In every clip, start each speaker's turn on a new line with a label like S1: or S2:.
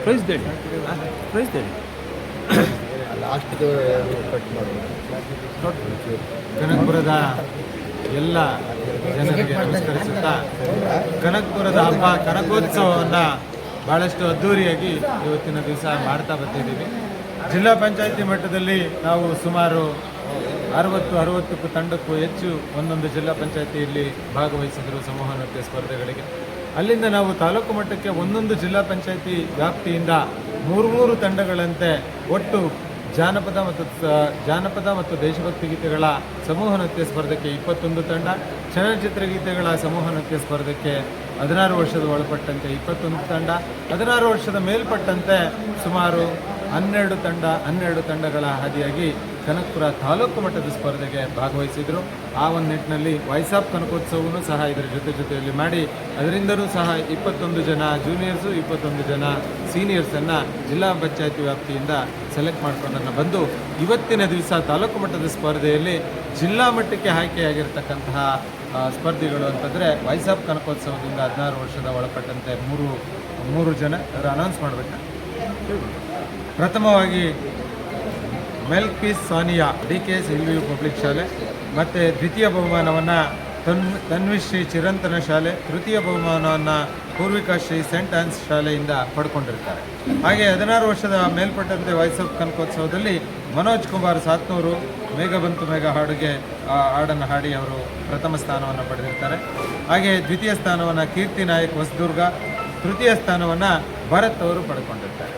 S1: Price ಹೇಳಿ, price ಹೇಳಿ.
S2: Last cut ಮಾಡಬೇಕು.
S3: ಕನಕಪುರದ ಎಲ್ಲ ಜನರಿಗೆ ನಮಸ್ಕರಿಸುತ್ತಾ, ಕನಕಪುರದ ಹಬ್ಬ ಕನಕೋತ್ಸವವನ್ನು ಭಾಳಷ್ಟು ಅದ್ಧೂರಿಯಾಗಿ ಇವತ್ತಿನ ದಿವಸ ಮಾಡ್ತಾ ಬರ್ತಿದ್ದೀವಿ. ಜಿಲ್ಲಾ ಪಂಚಾಯಿತಿ ಮಟ್ಟದಲ್ಲಿ ನಾವು ಸುಮಾರು 60-60ಕ್ಕೂ ತಂಡಕ್ಕೂ ಹೆಚ್ಚು ಒಂದೊಂದು ಜಿಲ್ಲಾ ಪಂಚಾಯಿತಿಯಲ್ಲಿ ಭಾಗವಹಿಸಿದರು ಸಮೂಹ ನೃತ್ಯ ಸ್ಪರ್ಧೆಗಳಿಗೆ. ಅಲ್ಲಿಂದ ನಾವು ತಾಲೂಕು ಮಟ್ಟಕ್ಕೆ ಒಂದೊಂದು ಜಿಲ್ಲಾ ಪಂಚಾಯಿತಿ ವ್ಯಾಪ್ತಿಯಿಂದ 3 ತಂಡಗಳಂತೆ ಒಟ್ಟು ಜಾನಪದ ಮತ್ತು ದೇಶಭಕ್ತಿ ಗೀತೆಗಳ ಸಮೂಹ ನೃತ್ಯ ಸ್ಪರ್ಧೆಗೆ 21 ತಂಡ, ಚಲನಚಿತ್ರ ಗೀತೆಗಳ ಸಮೂಹ ನೃತ್ಯ ಸ್ಪರ್ಧೆಗೆ 16 ವರ್ಷದ ಒಳಪಟ್ಟಂತೆ 21 ತಂಡ, 16 ವರ್ಷದ ಮೇಲ್ಪಟ್ಟಂತೆ ಸುಮಾರು 12 ತಂಡಗಳ ಹಾದಿಯಾಗಿ ಕನಕಪುರ ತಾಲೂಕು ಮಟ್ಟದ ಸ್ಪರ್ಧೆಗೆ ಭಾಗವಹಿಸಿದರು. ಆ ಒಂದು ನಿಟ್ಟಿನಲ್ಲಿ ವಾಯ್ಸ್ ಆಫ್ ಕನಕೋತ್ಸವವನ್ನು ಸಹ ಇದರ ಜೊತೆಯಲ್ಲಿ ಮಾಡಿ ಅದರಿಂದಲೂ ಸಹ 21 ಜನ ಜೂನಿಯರ್ಸು 21 ಜನ ಸೀನಿಯರ್ಸನ್ನು ಜಿಲ್ಲಾ ಪಂಚಾಯತಿ ವ್ಯಾಪ್ತಿಯಿಂದ ಸೆಲೆಕ್ಟ್ ಮಾಡ್ಕೊಂಡು ಬಂದು ಇವತ್ತಿನ ದಿವಸ ತಾಲೂಕು ಮಟ್ಟದ ಸ್ಪರ್ಧೆಯಲ್ಲಿ ಜಿಲ್ಲಾ ಮಟ್ಟಕ್ಕೆ ಆಯ್ಕೆಯಾಗಿರ್ತಕ್ಕಂತಹ ಸ್ಪರ್ಧಿಗಳು ಅಂತಂದರೆ ವಾಯ್ಸ್ ಆಫ್ ಕನಕೋತ್ಸವದಿಂದ 16 ವರ್ಷದ ಒಳಪಟ್ಟಂತೆ ಮೂರು ಜನ ಅದರ ಅನೌನ್ಸ್ ಮಾಡಬೇಕಾ. ಪ್ರಥಮವಾಗಿ ಮೆಲ್ಕೀಸ್ ಸಾನಿಯಾ DKS ಹಿಲ್ವ್ಯೂ ಪಬ್ಲಿಕ್ ಶಾಲೆ, ಮತ್ತು ದ್ವಿತೀಯ ಬಹುಮಾನವನ್ನು ತನ್ವಿಶ್ರೀ ಚಿರಂತನ ಶಾಲೆ, ತೃತೀಯ ಬಹುಮಾನವನ್ನು ಪೂರ್ವಿಕಾ ಶ್ರೀ ಸೆಂಟ್ ಆನ್ಸ್ ಶಾಲೆಯಿಂದ ಪಡ್ಕೊಂಡಿರ್ತಾರೆ. ಹಾಗೆ 16 ವರ್ಷದ ಮೇಲ್ಪಟ್ಟಂತೆ ವಾಯ್ಸ್ ಆಫ್ ಕನಕೋತ್ಸವದಲ್ಲಿ ಮನೋಜ್ ಕುಮಾರ್ ಸಾತ್ನೂರು ಮೇಘ ಬಂತು ಮೇಘ ಹಾಡನ್ನು ಹಾಡಿ ಅವರು ಪ್ರಥಮ ಸ್ಥಾನವನ್ನು ಪಡೆದಿರ್ತಾರೆ. ಹಾಗೆ ದ್ವಿತೀಯ ಸ್ಥಾನವನ್ನು ಕೀರ್ತಿ ನಾಯಕ್ ಹೊಸದುರ್ಗ, ತೃತೀಯ ಸ್ಥಾನವನ್ನು ಭರತ್ ಅವರು ಪಡ್ಕೊಂಡಿರ್ತಾರೆ.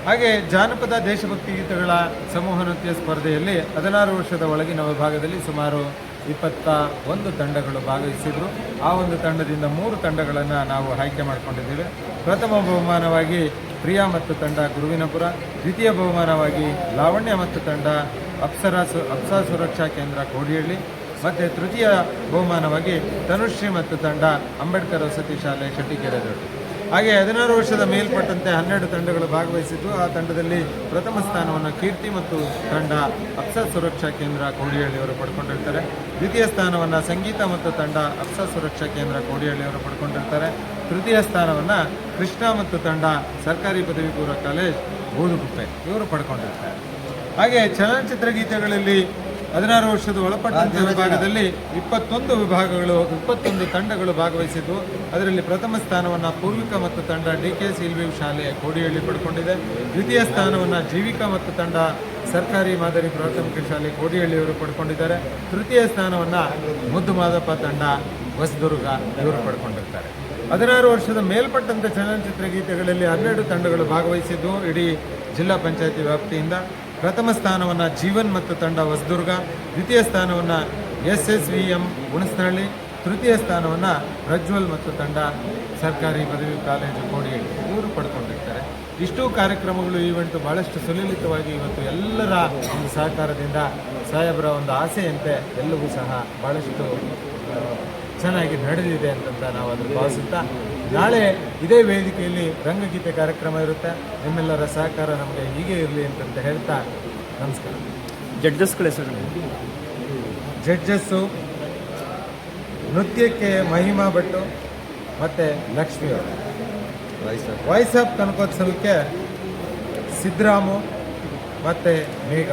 S3: ಹಾಗೆ ಜಾನಪದ ದೇಶಭಕ್ತಿ ಗೀತೆಗಳ ಸಮೂಹ ನೃತ್ಯ ಸ್ಪರ್ಧೆಯಲ್ಲಿ 16 ವರ್ಷದ ಒಳಗಿನ ವಿಭಾಗದಲ್ಲಿ ಸುಮಾರು 21 ತಂಡಗಳು ಭಾಗವಹಿಸಿದರು. ಆ ಒಂದು ತಂಡದಿಂದ 3 ತಂಡಗಳನ್ನು ನಾವು ಆಯ್ಕೆ ಮಾಡಿಕೊಂಡಿದ್ದೇವೆ. ಪ್ರಥಮ ಬಹುಮಾನವಾಗಿ ಪ್ರಿಯಾ ಮತ್ತು ತಂಡ ಗುರುವಿನಪುರ, ದ್ವಿತೀಯ ಬಹುಮಾನವಾಗಿ ಲಾವಣ್ಯ ಮತ್ತು ತಂಡ ಅಪ್ಸಾ ಸುರಕ್ಷಾ ಕೇಂದ್ರ ಕೋಡಿಹಳ್ಳಿ, ಮತ್ತು ತೃತೀಯ ಬಹುಮಾನವಾಗಿ ತನುಶ್ರೀ ಮತ್ತು ತಂಡ ಅಂಬೇಡ್ಕರ್ ವಸತಿ ಶಾಲೆ ಶೆಟ್ಟಿಕೆರೆ ದೊಡ್ಡ. ಹಾಗೆ 16 ವರ್ಷದ ಮೇಲ್ಪಟ್ಟಂತೆ 12 ತಂಡಗಳು ಭಾಗವಹಿಸಿದ್ದು. ಆ ತಂಡದಲ್ಲಿ ಪ್ರಥಮ ಸ್ಥಾನವನ್ನು ಕೀರ್ತಿ ಮತ್ತು ತಂಡ ಅಪ್ಸಾ ಸುರಕ್ಷಾ ಕೇಂದ್ರ ಕೋಡಿಹಳ್ಳಿಯವರು ಪಡ್ಕೊಂಡಿರ್ತಾರೆ. ದ್ವಿತೀಯ ಸ್ಥಾನವನ್ನು ಸಂಗೀತ ಮತ್ತು ತಂಡ ಅಪ್ಸಾ ಸುರಕ್ಷಾ ಕೇಂದ್ರ ಕೋಡಿಹಳ್ಳಿಯವರು ಪಡ್ಕೊಂಡಿರ್ತಾರೆ. ತೃತೀಯ ಸ್ಥಾನವನ್ನು ಕೃಷ್ಣ ಮತ್ತು ತಂಡ ಸರ್ಕಾರಿ ಪದವಿ ಪೂರ್ವ ಕಾಲೇಜ್ ಬೂದುಗುಪ್ಪೆ ಇವರು ಪಡ್ಕೊಂಡಿರ್ತಾರೆ. ಹಾಗೆ ಚಲನಚಿತ್ರ ಗೀತೆಗಳಲ್ಲಿ 16 ವರ್ಷದ ಒಳಪಟ್ಟಂತೆ ವಿಭಾಗದಲ್ಲಿ 21 ತಂಡಗಳು ಭಾಗವಹಿಸಿದ್ದು. ಅದರಲ್ಲಿ ಪ್ರಥಮ ಸ್ಥಾನವನ್ನು ಪೂರ್ವಿಕಾ ಮತ್ತು ತಂಡ DKS ಹಿಲ್ವ್ಯೂ ಶಾಲೆ ಕೋಡಿಹಳ್ಳಿ ಪಡ್ಕೊಂಡಿದೆ. ದ್ವಿತೀಯ ಸ್ಥಾನವನ್ನು ಜೀವಿಕಾ ಮತ್ತು ತಂಡ ಸರ್ಕಾರಿ ಮಾದರಿ ಪ್ರಾಥಮಿಕ ಶಾಲೆ ಕೋಡಿಹಳ್ಳಿಯವರು ಪಡ್ಕೊಂಡಿದ್ದಾರೆ. ತೃತೀಯ ಸ್ಥಾನವನ್ನು ಮುದ್ದು ಮಾದಪ್ಪ ತಂಡ ಹೊಸದುರ್ಗ ಇವರು ಪಡ್ಕೊಂಡಿರ್ತಾರೆ. 16 ವರ್ಷದ ಮೇಲ್ಪಟ್ಟಂತೆ ಚಲನಚಿತ್ರ ಗೀತೆಗಳಲ್ಲಿ 12 ತಂಡಗಳು ಭಾಗವಹಿಸಿದ್ದು ಇಡೀ ಜಿಲ್ಲಾ ಪಂಚಾಯತಿ ವ್ಯಾಪ್ತಿಯಿಂದ. ಪ್ರಥಮ ಸ್ಥಾನವನ್ನು ಜೀವನ್ ಮತ್ತು ತಂಡ ಹೊಸದುರ್ಗ, ದ್ವಿತೀಯ ಸ್ಥಾನವನ್ನು SSVM ಹುಣಸನಹಳ್ಳಿ, ತೃತೀಯ ಸ್ಥಾನವನ್ನು ಪ್ರಜ್ವಲ್ ಮತ್ತು ತಂಡ ಸರ್ಕಾರಿ ಪದವಿ ಕಾಲೇಜು ಕೋಡಿಹಳ್ಳಿ ಇವರು ಪಡ್ಕೊಂಡಿರ್ತಾರೆ. ಇಷ್ಟೂ ಕಾರ್ಯಕ್ರಮಗಳು ಈವೆಂಟು ಭಾಳಷ್ಟು ಸುಲಲಿತವಾಗಿ ಇವತ್ತು ಎಲ್ಲರ ಒಂದು ಸಹಕಾರದಿಂದ ಸಾಹೇಬರ ಒಂದು ಆಸೆಯಂತೆ ಎಲ್ಲವೂ ಸಹ ಭಾಳಷ್ಟು ಚೆನ್ನಾಗಿ ನಡೆದಿದೆ ಅಂತ ನಾವು ಅದನ್ನು ಭಾವಿಸುತ್ತಾ, ನಾಳೆ ಇದೇ ವೇದಿಕೆಯಲ್ಲಿ ರಂಗಗೀತೆ ಕಾರ್ಯಕ್ರಮ ಇರುತ್ತೆ. ನಿಮ್ಮೆಲ್ಲರ ಸಹಕಾರ ನಮಗೆ ಹೀಗೆ ಇರಲಿ ಅಂತಂತ ಹೇಳ್ತಾ ನಮಸ್ಕಾರ.
S1: ಜಡ್ಜಸ್ಗಳ ಹೆಸರು?
S3: ಜಡ್ಜಸ್ಸು ನೃತ್ಯಕ್ಕೆ ಮಹಿಮಾ ಭಟ್ಟು ಮತ್ತು ಲಕ್ಷ್ಮಿ ಅವರು. ವಾಯ್ಸ್ ಆಫ್ ಕನಕೋತ್ಸವಕ್ಕೆ ಸಿದ್ದರಾಮು ಮತ್ತು ಮೇಘ.